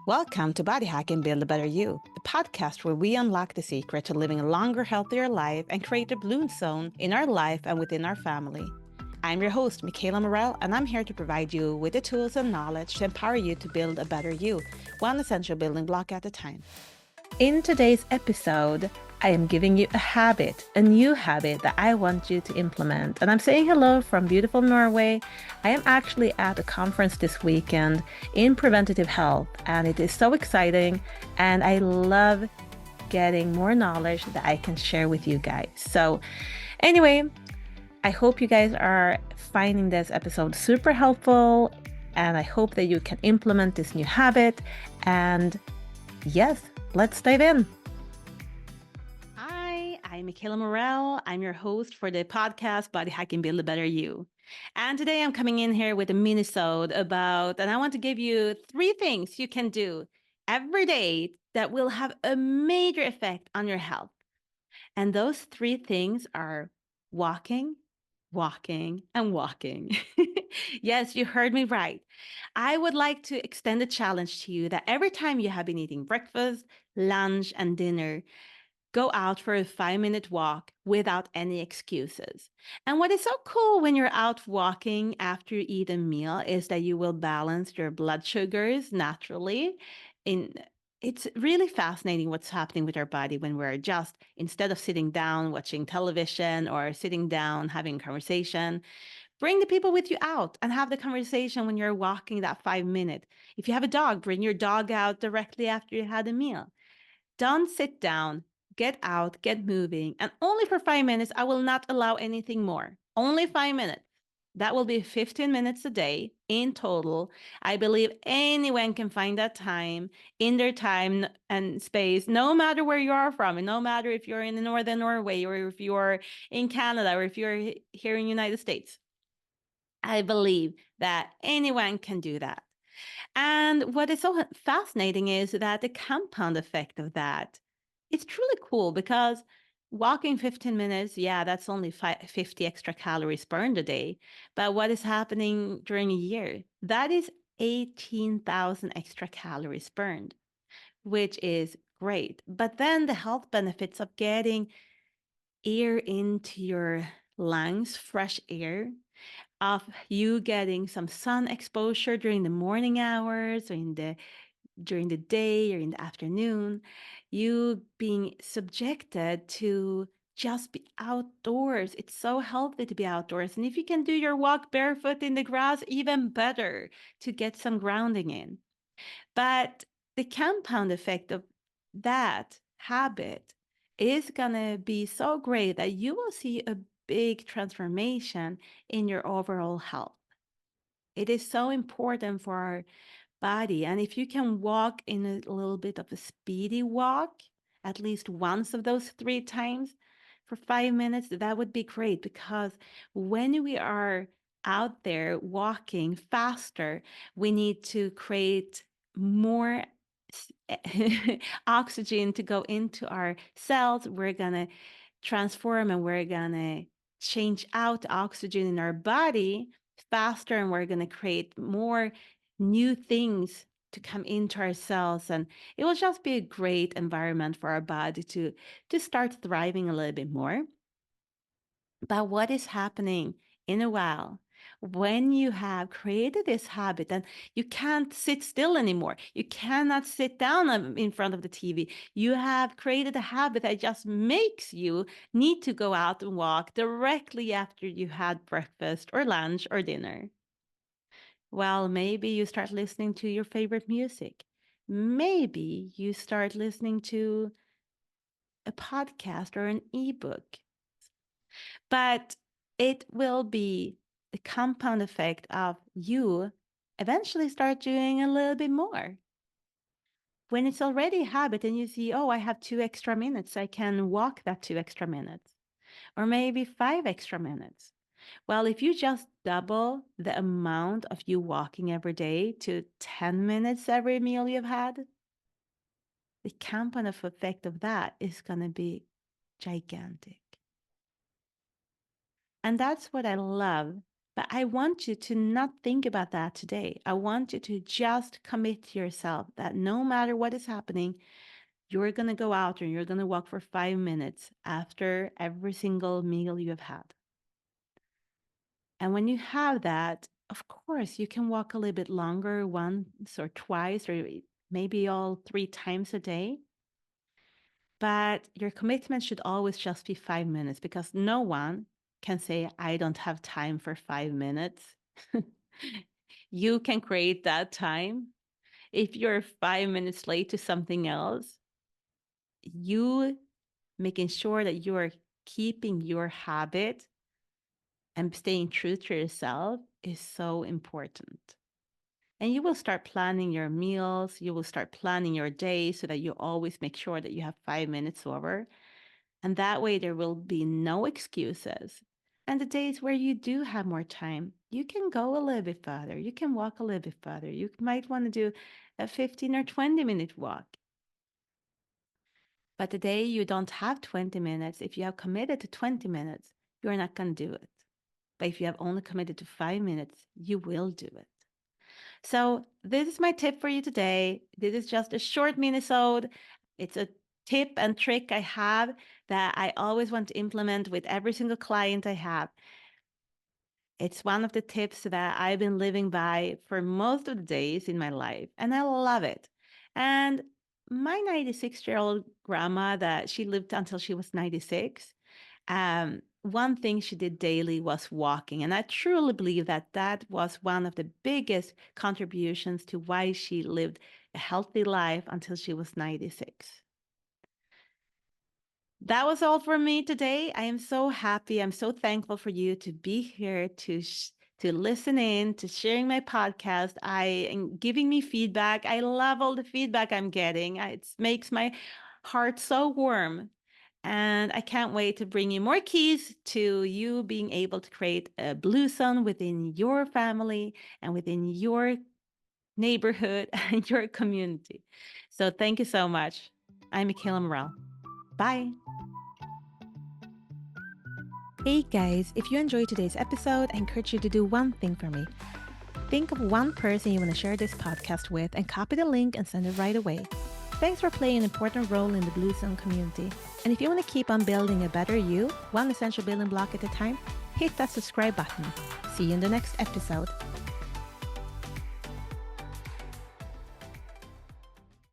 Welcome to Body Hack and Build a Better You, the podcast where we unlock the secret to living a longer, healthier life and create a bloom zone in our life and within our family. I'm your host, Michaela Morell, and I'm here to provide you with the tools and knowledge to empower you to build a better you, one essential building block at a time. In today's episode, I am giving you a new habit that I want you to implement. And I'm saying hello from beautiful Norway. I am actually at a conference this weekend in preventative health, and it is so exciting. And I love getting more knowledge that I can share with you guys. So, anyway, I hope you guys are finding this episode super helpful, and I hope that you can implement this new habit. And yes, let's dive in. Hi, I'm Michaela Morell. I'm your host for the podcast Body Hack and Build a Better You. And today I'm coming in here with a mini-sode about, and I want to give you 3 things you can do every day that will have a major effect on your health. And those 3 things are walking, walking, and walking. Yes, you heard me right. I would like to extend a challenge to you that every time you have been eating breakfast, lunch, and dinner, go out for a 5-minute walk without any excuses. And what is so cool when you're out walking after you eat a meal is that you will balance your blood sugars naturally. In It's really fascinating what's happening with our body when we're just, instead of sitting down watching television or sitting down having a conversation, bring the people with you out and have the conversation when you're walking that 5 minute. If you have a dog, bring your dog out directly after you had a meal. Don't sit down, get out, get moving. And only for 5 minutes, I will not allow anything more. Only 5 minutes. That will be 15 minutes a day in total. I believe anyone can find that time in their time and space, no matter where you are from, and no matter if you're in the northern Norway or if you're in Canada or if you're here in the United States. I believe that anyone can do that. And what is so fascinating is that the compound effect of that, it's truly cool because walking 15 minutes, yeah, that's only 50 extra calories burned a day. But what is happening during a year? That is 18,000 extra calories burned, which is great. But then the health benefits of getting air into your lungs, fresh air, of you getting some sun exposure during the morning hours or during the day or in the afternoon, you being subjected to just be outdoors. It's so healthy to be outdoors. And if you can do your walk barefoot in the grass, even better to get some grounding in. But the compound effect of that habit is going to be so great that you will see a big transformation in your overall health. It is so important for our body. And if you can walk in a little bit of a speedy walk, at least once of those 3 times for 5 minutes, that would be great because when we are out there walking faster, we need to create more oxygen to go into our cells. We're going to transform and we're going to change out oxygen in our body faster, and we're going to create more new things to come into our cells, and it will just be a great environment for our body to start thriving a little bit more. But what is happening in a while when you have created this habit and you can't sit still anymore, you cannot sit down in front of the TV, you have created a habit that just makes you need to go out and walk directly after you had breakfast or lunch or dinner. Well, maybe you start listening to your favorite music. Maybe you start listening to a podcast or an ebook. But it will be the compound effect of you eventually start doing a little bit more. When it's already a habit and you see, oh, I have 2 extra minutes, I can walk that 2 extra minutes, or maybe 5 extra minutes. Well, if you just double the amount of you walking every day to 10 minutes every meal you've had, the compound effect of that is going to be gigantic. And that's what I love But I want you to not think about that today. I want you to just commit to yourself that no matter what is happening, you're going to go out and you're going to walk for 5 minutes after every single meal you have had. And when you have that, of course, you can walk a little bit longer once or twice or maybe all 3 times a day. But your commitment should always just be 5 minutes because no one can say, I don't have time for 5 minutes. You can create that time. If you're 5 minutes late to something else, you making sure that you are keeping your habit and staying true to yourself is so important. And you will start planning your meals. You will start planning your day so that you always make sure that you have 5 minutes over. And that way, there will be no excuses. And the days where you do have more time, you can go a little bit further. You can walk a little bit further. You might want to do a 15 or 20-minute walk. But the day you don't have 20 minutes, if you have committed to 20 minutes, you're not going to do it. But if you have only committed to 5 minutes, you will do it. So this is my tip for you today. This is just a short minisode. It's a tip and trick I have that I always want to implement with every single client I have. It's one of the tips that I've been living by for most of the days in my life, and I love it. And my 96-year-old grandma that she lived until she was 96, one thing she did daily was walking. And I truly believe that that was one of the biggest contributions to why she lived a healthy life until she was 96. That was all for me today. I am so happy. I'm so thankful for you to be here to listen in, to sharing my podcast. And giving me feedback. I love all the feedback I'm getting. It makes my heart so warm. And I can't wait to bring you more keys to you being able to create a blue zone within your family and within your neighborhood and your community. So thank you so much. I'm Michaela Morel. Bye. Hey guys, if you enjoyed today's episode, I encourage you to do one thing for me. Think of one person you want to share this podcast with and copy the link and send it right away. Thanks for playing an important role in the Blue Zone community. And if you want to keep on building a better you, one essential building block at a time, hit that subscribe button. See you in the next episode.